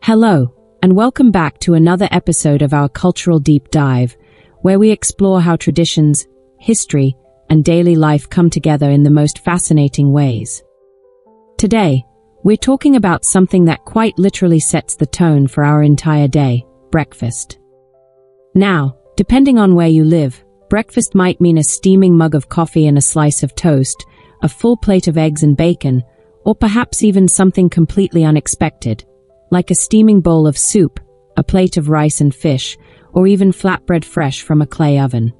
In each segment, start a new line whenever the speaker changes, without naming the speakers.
Hello, and welcome back to another episode of our Cultural Deep Dive, where we explore how traditions, history, and daily life come together in the most fascinating ways. Today, we're talking about something that quite literally sets the tone for our entire day: breakfast. Now, depending on where you live, breakfast might mean a steaming mug of coffee and a slice of toast, a full plate of eggs and bacon, or perhaps even something completely unexpected, like a steaming bowl of soup, a plate of rice and fish, or even flatbread fresh from a clay oven.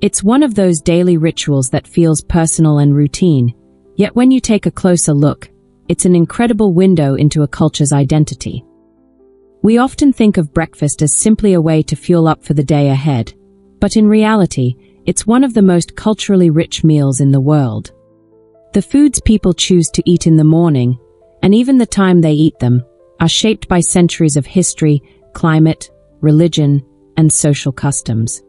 It's one of those daily rituals that feels personal and routine, yet when you take a closer look, it's an incredible window into a culture's identity. We often think of breakfast as simply a way to fuel up for the day ahead, but in reality, it's one of the most culturally rich meals in the world. The foods people choose to eat in the morning, and even the time they eat them, are shaped by centuries of history, climate, religion, and social customs.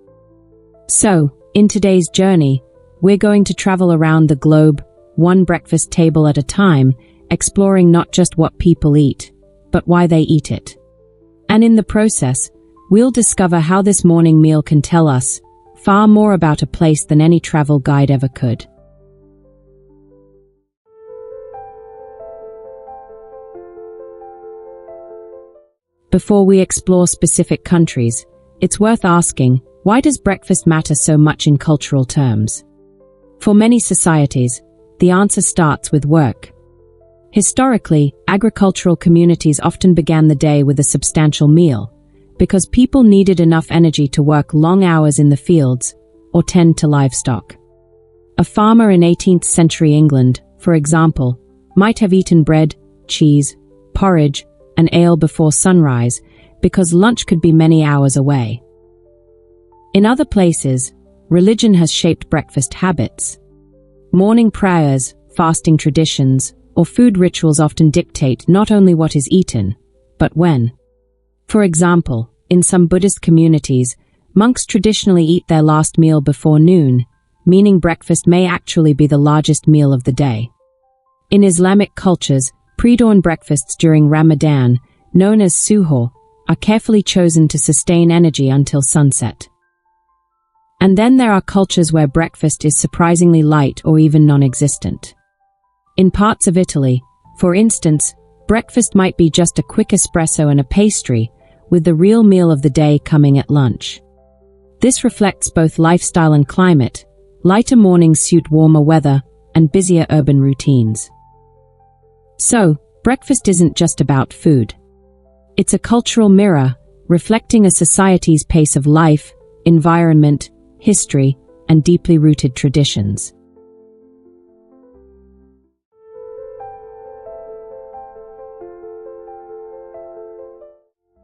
So, in today's journey, we're going to travel around the globe, one breakfast table at a time, exploring not just what people eat, but why they eat it. And in the process, we'll discover how this morning meal can tell us far more about a place than any travel guide ever could. Before we explore specific countries, it's worth asking, why does breakfast matter so much in cultural terms? For many societies, the answer starts with work. Historically, agricultural communities often began the day with a substantial meal, because people needed enough energy to work long hours in the fields or tend to livestock. A farmer in 18th century England, for example, might have eaten bread, cheese, porridge, and ale before sunrise, because lunch could be many hours away. In other places, religion has shaped breakfast habits. Morning prayers, fasting traditions, or food rituals often dictate not only what is eaten, but when. For example, in some Buddhist communities, monks traditionally eat their last meal before noon, meaning breakfast may actually be the largest meal of the day. In Islamic cultures, pre-dawn breakfasts during Ramadan, known as suhoor, are carefully chosen to sustain energy until sunset. And then there are cultures where breakfast is surprisingly light or even non-existent. In parts of Italy, for instance, breakfast might be just a quick espresso and a pastry, with the real meal of the day coming at lunch. This reflects both lifestyle and climate. Lighter mornings suit warmer weather and busier urban routines. So, breakfast isn't just about food. It's a cultural mirror, reflecting a society's pace of life, environment, history, and deeply rooted traditions.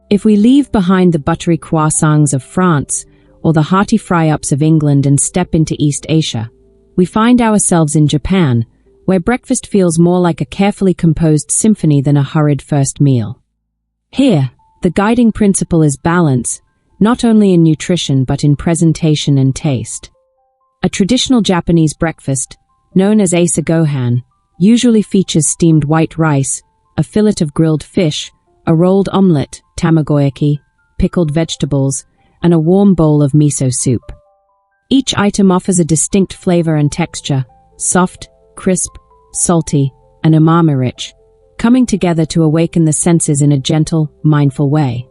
If we leave behind the buttery croissants of France or the hearty fry-ups of England and step into East Asia, we find ourselves in Japan, where breakfast feels more like a carefully composed symphony than a hurried first meal. Here, the guiding principle is balance, not only in nutrition but in presentation and taste. A traditional Japanese breakfast, known as asa gohan, usually features steamed white rice, a fillet of grilled fish, a rolled omelette, tamagoyaki, pickled vegetables, and a warm bowl of miso soup. Each item offers a distinct flavor and texture, soft, crisp, salty, and umami-rich, coming together to awaken the senses in a gentle, mindful way.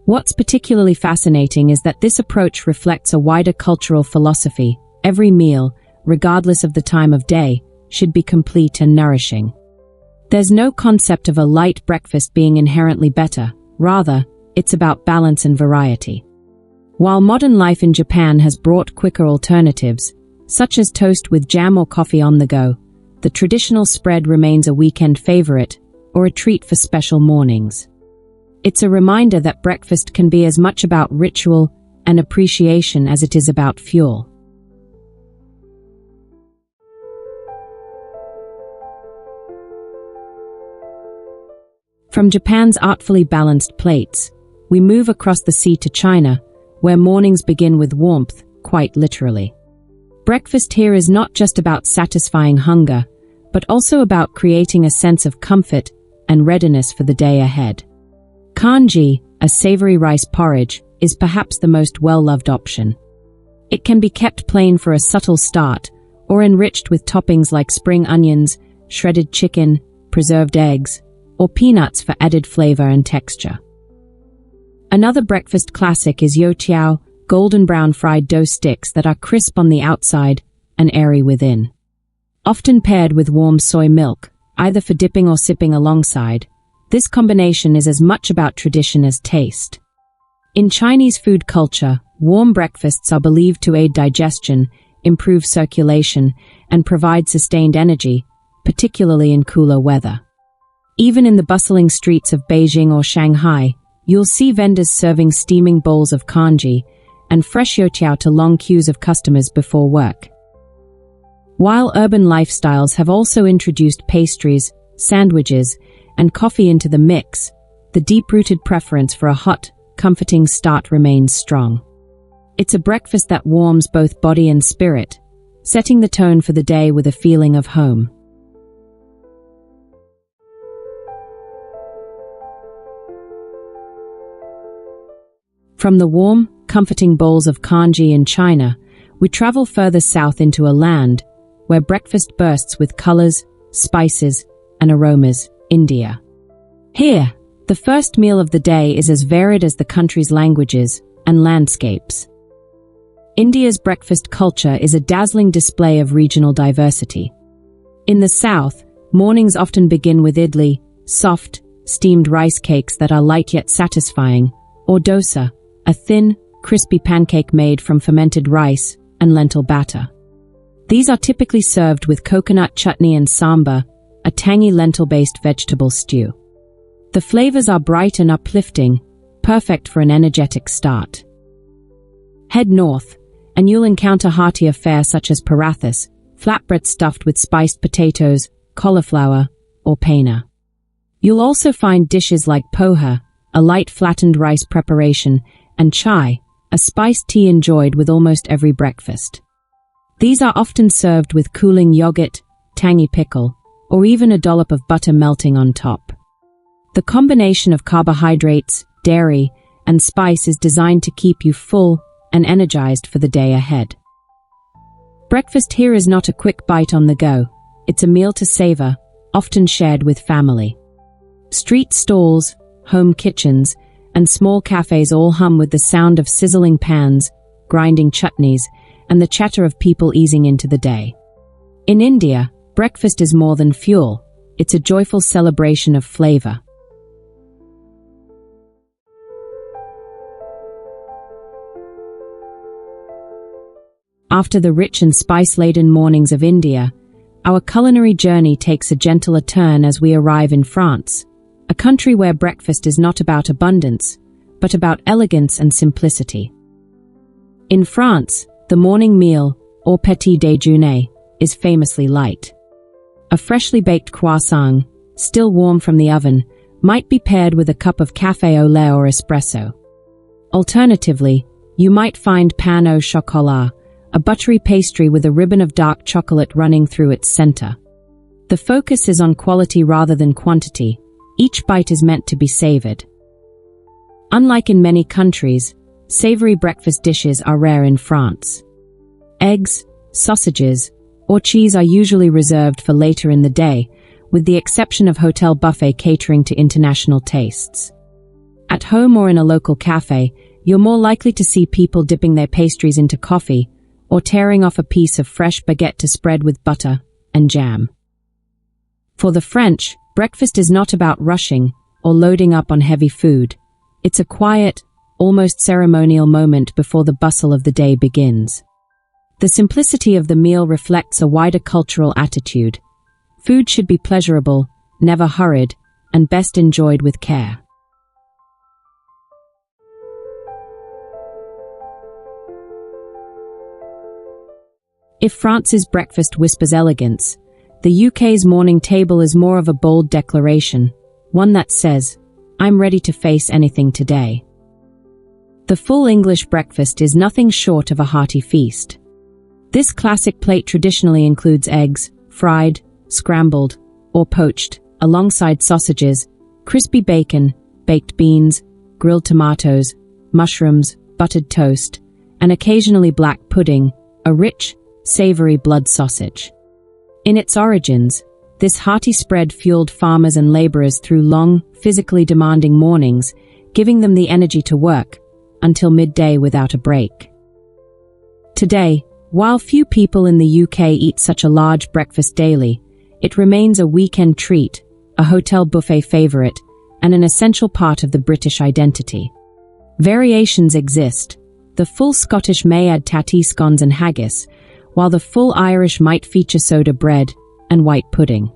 What's particularly fascinating is that this approach reflects a wider cultural philosophy. Every meal, regardless of the time of day, should be complete and nourishing. There's no concept of a light breakfast being inherently better. Rather, it's about balance and variety. While modern life in Japan has brought quicker alternatives, such as toast with jam or coffee on the go, the traditional spread remains a weekend favorite or a treat for special mornings. It's a reminder that breakfast can be as much about ritual and appreciation as it is about fuel. From Japan's artfully balanced plates, we move across the sea to China, where mornings begin with warmth, quite literally. Breakfast here is not just about satisfying hunger, but also about creating a sense of comfort and readiness for the day ahead. Congee, a savoury rice porridge, is perhaps the most well-loved option. It can be kept plain for a subtle start, or enriched with toppings like spring onions, shredded chicken, preserved eggs, or peanuts for added flavor and texture. Another breakfast classic is youtiao, golden brown fried dough sticks that are crisp on the outside and airy within. Often paired with warm soy milk, either for dipping or sipping alongside, this combination is as much about tradition as taste. In Chinese food culture, warm breakfasts are believed to aid digestion, improve circulation, and provide sustained energy, particularly in cooler weather. Even in the bustling streets of Beijing or Shanghai, you'll see vendors serving steaming bowls of congee and fresh youtiao to long queues of customers before work. While urban lifestyles have also introduced pastries, sandwiches, and coffee into the mix, the deep-rooted preference for a hot, comforting start remains strong. It's a breakfast that warms both body and spirit, setting the tone for the day with a feeling of home. From the warm, comforting bowls of congee in China, we travel further south into a land where breakfast bursts with colors, spices, and aromas, India. Here, the first meal of the day is as varied as the country's languages and landscapes. India's breakfast culture is a dazzling display of regional diversity. In the south, mornings often begin with idli, soft, steamed rice cakes that are light yet satisfying, or dosa, a thin, crispy pancake made from fermented rice and lentil batter. These are typically served with coconut chutney and sambar, a tangy lentil-based vegetable stew. The flavors are bright and uplifting, perfect for an energetic start. Head north, and you'll encounter heartier fare such as parathas, flatbread stuffed with spiced potatoes, cauliflower, or paneer. You'll also find dishes like poha, a light flattened rice preparation, and chai, a spiced tea enjoyed with almost every breakfast. These are often served with cooling yogurt, tangy pickle, or even a dollop of butter melting on top. The combination of carbohydrates, dairy, and spice is designed to keep you full and energized for the day ahead. Breakfast here is not a quick bite on the go. It's a meal to savor, often shared with family. Street stalls, home kitchens, and small cafes all hum with the sound of sizzling pans, grinding chutneys, and the chatter of people easing into the day. In India, breakfast is more than fuel. It's a joyful celebration of flavor. After the rich and spice-laden mornings of India, our culinary journey takes a gentler turn as we arrive in France, a country where breakfast is not about abundance, but about elegance and simplicity. In France, the morning meal, or petit déjeuner, is famously light. A freshly baked croissant, still warm from the oven, might be paired with a cup of café au lait or espresso. Alternatively, you might find pain au chocolat, a buttery pastry with a ribbon of dark chocolate running through its center. The focus is on quality rather than quantity. Each bite is meant to be savored. Unlike in many countries, savory breakfast dishes are rare in France. Eggs, sausages, or cheese are usually reserved for later in the day, with the exception of hotel buffet catering to international tastes. At home or in a local cafe, you're more likely to see people dipping their pastries into coffee or tearing off a piece of fresh baguette to spread with butter and jam. For the French, breakfast is not about rushing or loading up on heavy food. It's a quiet, almost ceremonial moment before the bustle of the day begins. The simplicity of the meal reflects a wider cultural attitude. Food should be pleasurable, never hurried, and best enjoyed with care. If France's breakfast whispers elegance, the UK's morning table is more of a bold declaration, one that says, "I'm ready to face anything today." The full English breakfast is nothing short of a hearty feast. This classic plate traditionally includes eggs, fried, scrambled, or poached, alongside sausages, crispy bacon, baked beans, grilled tomatoes, mushrooms, buttered toast, and occasionally black pudding, a rich, savoury blood sausage. In its origins, this hearty spread fueled farmers and labourers through long, physically demanding mornings, giving them the energy to work until midday without a break. Today, while few people in the UK eat such a large breakfast daily, it remains a weekend treat, a hotel buffet favourite, and an essential part of the British identity. Variations exist. The full Scottish may add tatty scones and haggis, while the full Irish might feature soda bread and white pudding.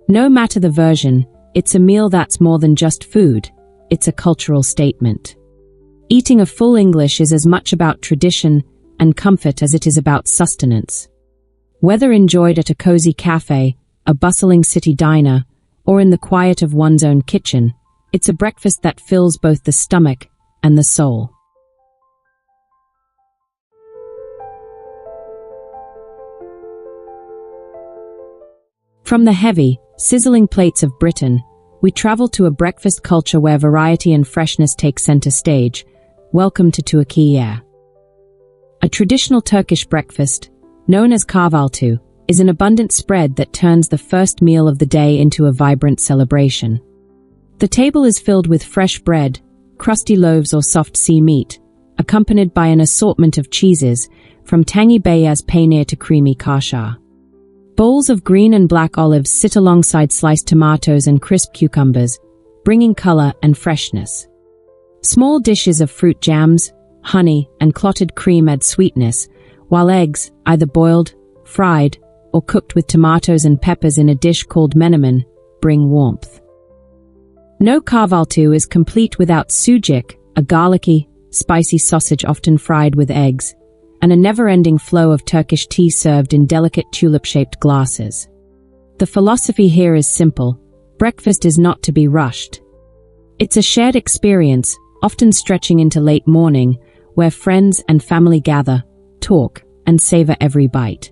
No matter the version, it's a meal that's more than just food, it's a cultural statement. Eating a full English is as much about tradition and comfort as it is about sustenance. Whether enjoyed at a cozy cafe, a bustling city diner, or in the quiet of one's own kitchen, it's a breakfast that fills both the stomach and the soul. From the heavy, sizzling plates of Britain, we travel to a breakfast culture where variety and freshness take center stage. Welcome to Turkey. A traditional Turkish breakfast, known as kahvaltı, is an abundant spread that turns the first meal of the day into a vibrant celebration. The table is filled with fresh bread, crusty loaves or soft sea meat, accompanied by an assortment of cheeses, from tangy beyaz peynir to creamy kaşar. Bowls of green and black olives sit alongside sliced tomatoes and crisp cucumbers, bringing color and freshness. Small dishes of fruit jams, honey, and clotted cream add sweetness, while eggs, either boiled, fried, or cooked with tomatoes and peppers in a dish called menemen, bring warmth. No kahvaltı is complete without sucuk, a garlicky, spicy sausage often fried with eggs, and a never-ending flow of Turkish tea served in delicate tulip-shaped glasses. The philosophy here is simple: breakfast is not to be rushed. It's a shared experience, often stretching into late morning, where friends and family gather, talk, and savor every bite.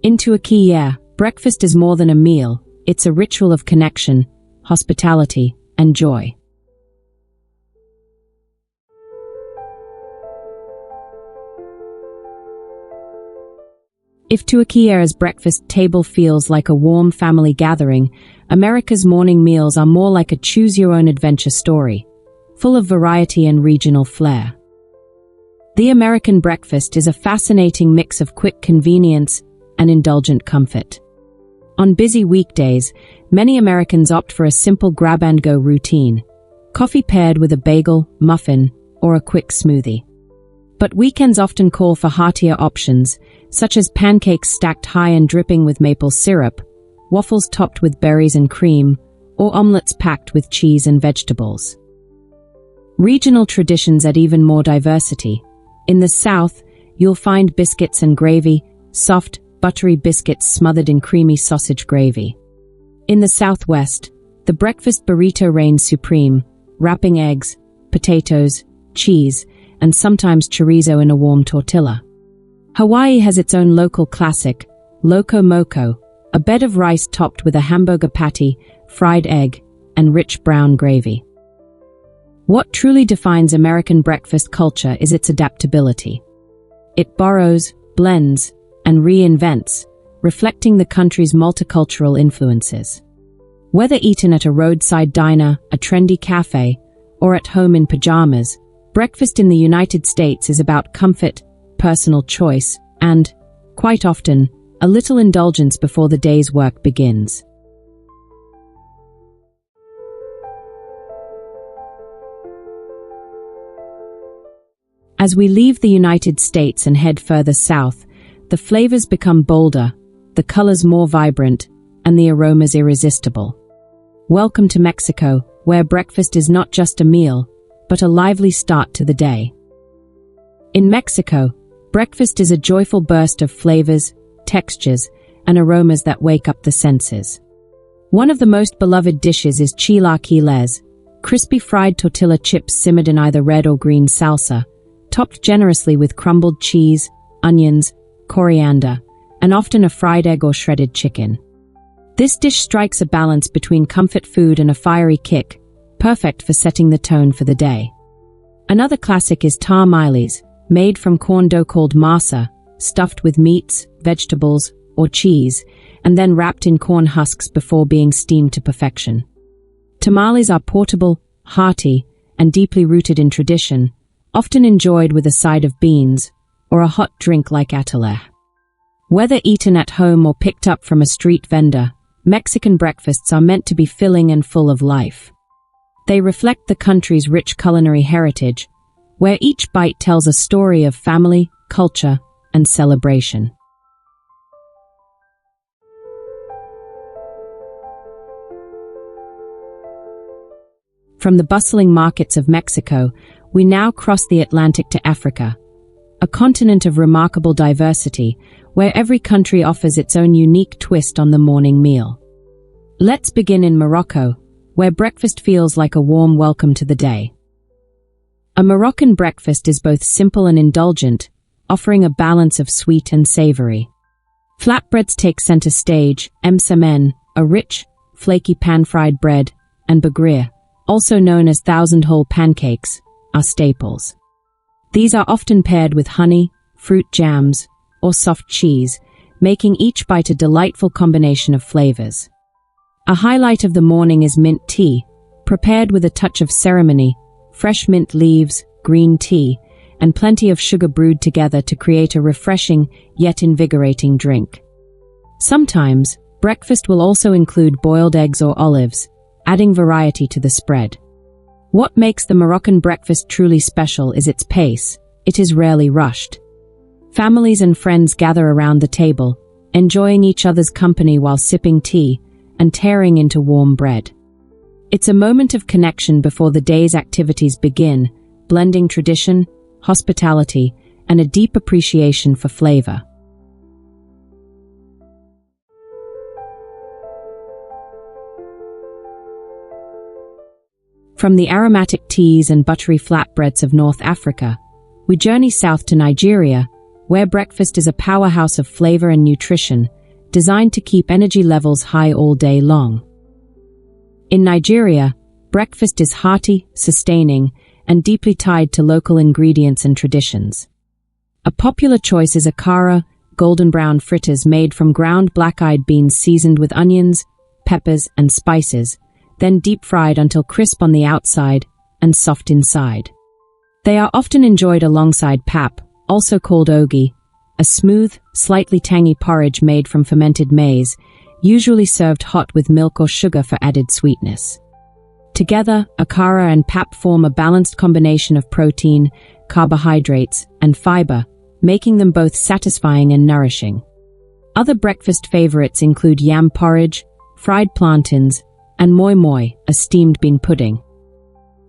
In Turkey, breakfast is more than a meal, it's a ritual of connection, hospitality, and joy. If Turkey's breakfast table feels like a warm family gathering, America's morning meals are more like a choose-your-own-adventure story, full of variety and regional flair. The American breakfast is a fascinating mix of quick convenience and indulgent comfort. On busy weekdays, many Americans opt for a simple grab-and-go routine, coffee paired with a bagel, muffin, or a quick smoothie. But weekends often call for heartier options, such as pancakes stacked high and dripping with maple syrup, waffles topped with berries and cream, or omelets packed with cheese and vegetables. Regional traditions add even more diversity. In the South, you'll find biscuits and gravy, soft, buttery biscuits smothered in creamy sausage gravy. In the Southwest, the breakfast burrito reigns supreme, wrapping eggs, potatoes, cheese, and sometimes chorizo in a warm tortilla. Hawaii has its own local classic, loco moco, a bed of rice topped with a hamburger patty, fried egg, and rich brown gravy. What truly defines American breakfast culture is its adaptability. It borrows, blends, and reinvents, reflecting the country's multicultural influences. Whether eaten at a roadside diner, a trendy cafe, or at home in pajamas, breakfast in the United States is about comfort, personal choice, and, quite often, a little indulgence before the day's work begins. As we leave the United States and head further south, the flavors become bolder, the colors more vibrant, and the aromas irresistible. Welcome to Mexico, where breakfast is not just a meal, but a lively start to the day. In Mexico, breakfast is a joyful burst of flavors, textures, and aromas that wake up the senses. One of the most beloved dishes is chilaquiles, crispy fried tortilla chips simmered in either red or green salsa, topped generously with crumbled cheese, onions, coriander, and often a fried egg or shredded chicken. This dish strikes a balance between comfort food and a fiery kick, perfect for setting the tone for the day. Another classic is tamales, made from corn dough called masa, stuffed with meats, vegetables, or cheese, and then wrapped in corn husks before being steamed to perfection. Tamales are portable, hearty, and deeply rooted in tradition, often enjoyed with a side of beans or a hot drink like atole. Whether eaten at home or picked up from a street vendor, Mexican breakfasts are meant to be filling and full of life. They reflect the country's rich culinary heritage, where each bite tells a story of family, culture, and celebration. From the bustling markets of Mexico, we now cross the Atlantic to Africa, a continent of remarkable diversity, where every country offers its own unique twist on the morning meal. Let's begin in Morocco, where breakfast feels like a warm welcome to the day. A Moroccan breakfast is both simple and indulgent, offering a balance of sweet and savoury. Flatbreads take center stage, msemen, a rich, flaky pan-fried bread, and bagrir, also known as thousand-hole pancakes, are staples. These are often paired with honey, fruit jams, or soft cheese, making each bite a delightful combination of flavors. A highlight of the morning is mint tea, prepared with a touch of ceremony, fresh mint leaves, green tea, and plenty of sugar brewed together to create a refreshing yet invigorating drink. Sometimes, breakfast will also include boiled eggs or olives, adding variety to the spread. What makes the Moroccan breakfast truly special is its pace. It is rarely rushed. Families and friends gather around the table, enjoying each other's company while sipping tea and tearing into warm bread. It's a moment of connection before the day's activities begin, blending tradition, hospitality, and a deep appreciation for flavor. From the aromatic teas and buttery flatbreads of North Africa, we journey south to Nigeria, where breakfast is a powerhouse of flavor and nutrition, designed to keep energy levels high all day long. In Nigeria, breakfast is hearty, sustaining, and deeply tied to local ingredients and traditions. A popular choice is akara, golden brown fritters made from ground black-eyed beans seasoned with onions, peppers, and spices, then deep-fried until crisp on the outside and soft inside. They are often enjoyed alongside pap, also called ogi, a smooth, slightly tangy porridge made from fermented maize, usually served hot with milk or sugar for added sweetness. Together, akara and pap form a balanced combination of protein, carbohydrates, and fiber, making them both satisfying and nourishing. Other breakfast favorites include yam porridge, fried plantains, and moi moi, a steamed bean pudding.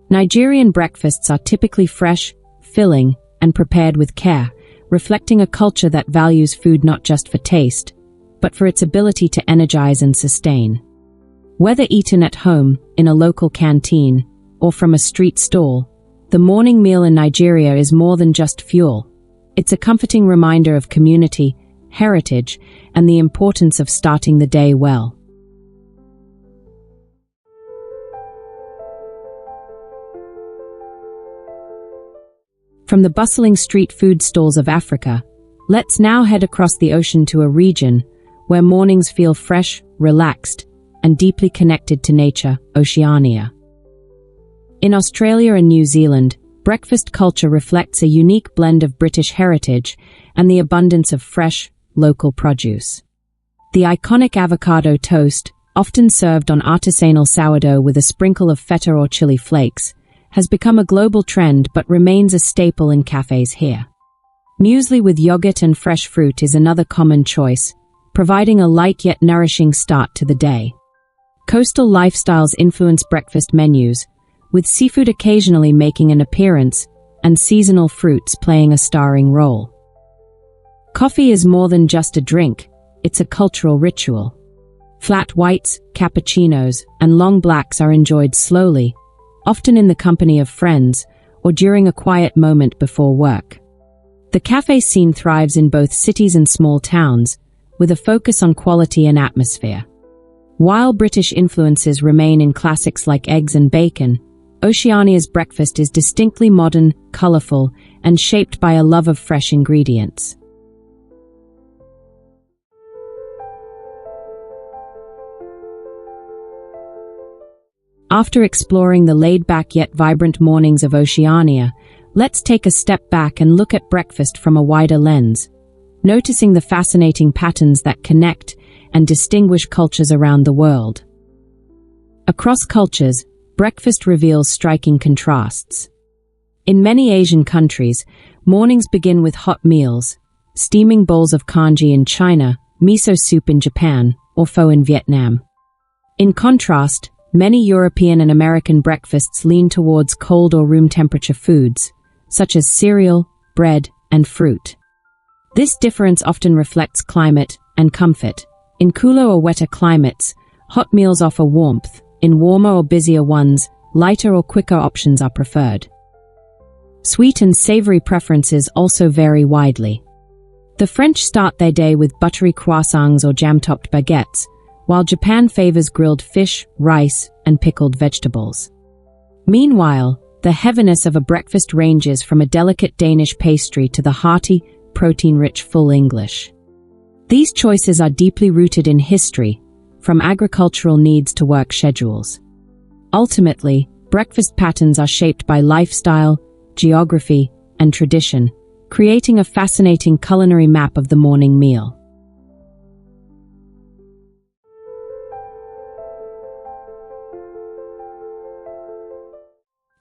Nigerian breakfasts are typically fresh, filling, and prepared with care, reflecting a culture that values food not just for taste, but for its ability to energize and sustain. Whether eaten at home, in a local canteen, or from a street stall, the morning meal in Nigeria is more than just fuel. It's a comforting reminder of community, heritage, and the importance of starting the day well. From the bustling street food stalls of Africa, let's now head across the ocean to a region where mornings feel fresh, relaxed, and deeply connected to nature, Oceania. In Australia and New Zealand, breakfast culture reflects a unique blend of British heritage and the abundance of fresh, local produce. The iconic avocado toast, often served on artisanal sourdough with a sprinkle of feta or chili flakes, has become a global trend but remains a staple in cafes here. Muesli with yogurt and fresh fruit is another common choice, providing a light yet nourishing start to the day. Coastal lifestyles influence breakfast menus, with seafood occasionally making an appearance and seasonal fruits playing a starring role. Coffee is more than just a drink, it's a cultural ritual. Flat whites, cappuccinos, and long blacks are enjoyed slowly, often in the company of friends or during a quiet moment before work. The cafe scene thrives in both cities and small towns, with a focus on quality and atmosphere. While British influences remain in classics like eggs and bacon, Oceania's breakfast is distinctly modern, colourful, and shaped by a love of fresh ingredients. After exploring the laid-back yet vibrant mornings of Oceania, let's take a step back and look at breakfast from a wider lens, noticing the fascinating patterns that connect and distinguish cultures around the world. Across cultures, breakfast reveals striking contrasts. In many Asian countries, mornings begin with hot meals, steaming bowls of congee in China, miso soup in Japan, or pho in Vietnam. In contrast, many European and American breakfasts lean towards cold or room temperature foods, such as cereal, bread, and fruit. This difference often reflects climate and comfort. In cooler or wetter climates, hot meals offer warmth. In warmer or busier ones, lighter or quicker options are preferred. Sweet and savoury preferences also vary widely. The French start their day with buttery croissants or jam-topped baguettes, while Japan favours grilled fish, rice, and pickled vegetables. Meanwhile, the heaviness of a breakfast ranges from a delicate Danish pastry to the hearty, protein-rich full English. These choices are deeply rooted in history, from agricultural needs to work schedules. Ultimately, breakfast patterns are shaped by lifestyle, geography, and tradition, creating a fascinating culinary map of the morning meal.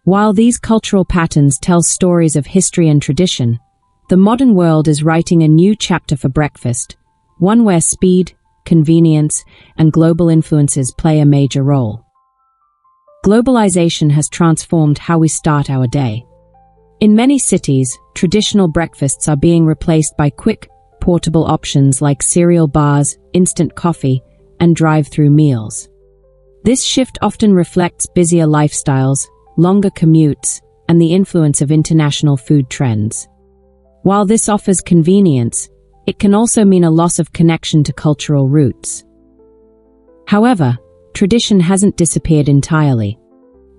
While these cultural patterns tell stories of history and tradition, the modern world is writing a new chapter for breakfast, one where speed, convenience, and global influences play a major role. Globalization has transformed how we start our day. In many cities, traditional breakfasts are being replaced by quick, portable options like cereal bars, instant coffee, and drive-through meals. This shift often reflects busier lifestyles, longer commutes, and the influence of international food trends. While this offers convenience, it can also mean a loss of connection to cultural roots. However, tradition hasn't disappeared entirely.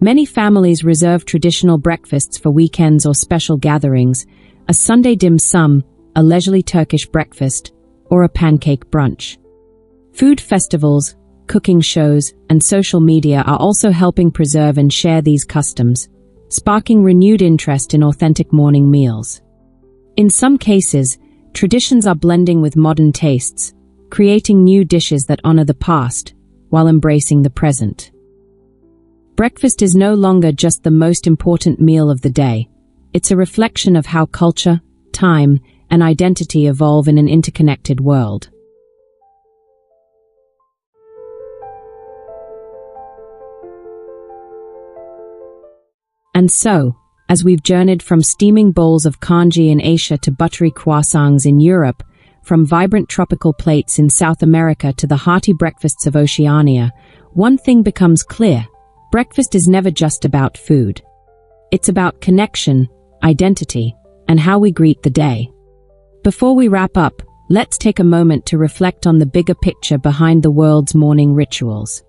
Many families reserve traditional breakfasts for weekends or special gatherings, a Sunday dim sum, a leisurely Turkish breakfast, or a pancake brunch. Food festivals, cooking shows, and social media are also helping preserve and share these customs, sparking renewed interest in authentic morning meals. In some cases, traditions are blending with modern tastes, creating new dishes that honor the past while embracing the present. Breakfast is no longer just the most important meal of the day. It's a reflection of how culture, time, and identity evolve in an interconnected world. And so, as we've journeyed from steaming bowls of congee in Asia to buttery croissants in Europe, from vibrant tropical plates in South America to the hearty breakfasts of Oceania, one thing becomes clear: breakfast is never just about food. It's about connection, identity, and how we greet the day. Before we wrap up, let's take a moment to reflect on the bigger picture behind the world's morning rituals.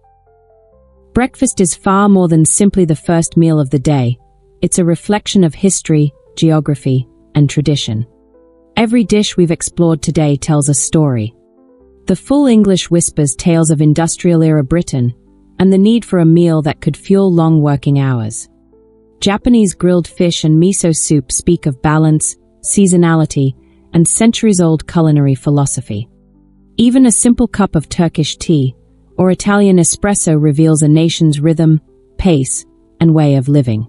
Breakfast is far more than simply the first meal of the day. It's a reflection of history, geography, and tradition. Every dish we've explored today tells a story. The full English whispers tales of industrial-era Britain and the need for a meal that could fuel long working hours. Japanese grilled fish and miso soup speak of balance, seasonality, and centuries-old culinary philosophy. Even a simple cup of Turkish tea or Italian espresso reveals a nation's rhythm, pace, and way of living.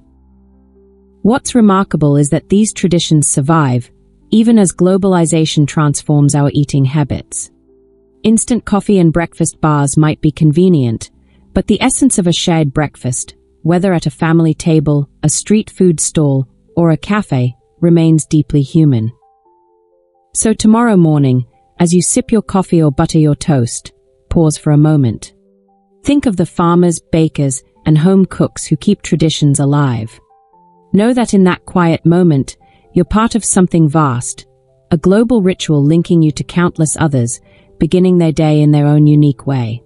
What's remarkable is that these traditions survive, even as globalization transforms our eating habits. Instant coffee and breakfast bars might be convenient, but the essence of a shared breakfast, whether at a family table, a street food stall, or a cafe, remains deeply human. So tomorrow morning, as you sip your coffee or butter your toast, pause for a moment. Think of the farmers, bakers, and home cooks who keep traditions alive. Know that in that quiet moment, you're part of something vast, a global ritual linking you to countless others, beginning their day in their own unique way.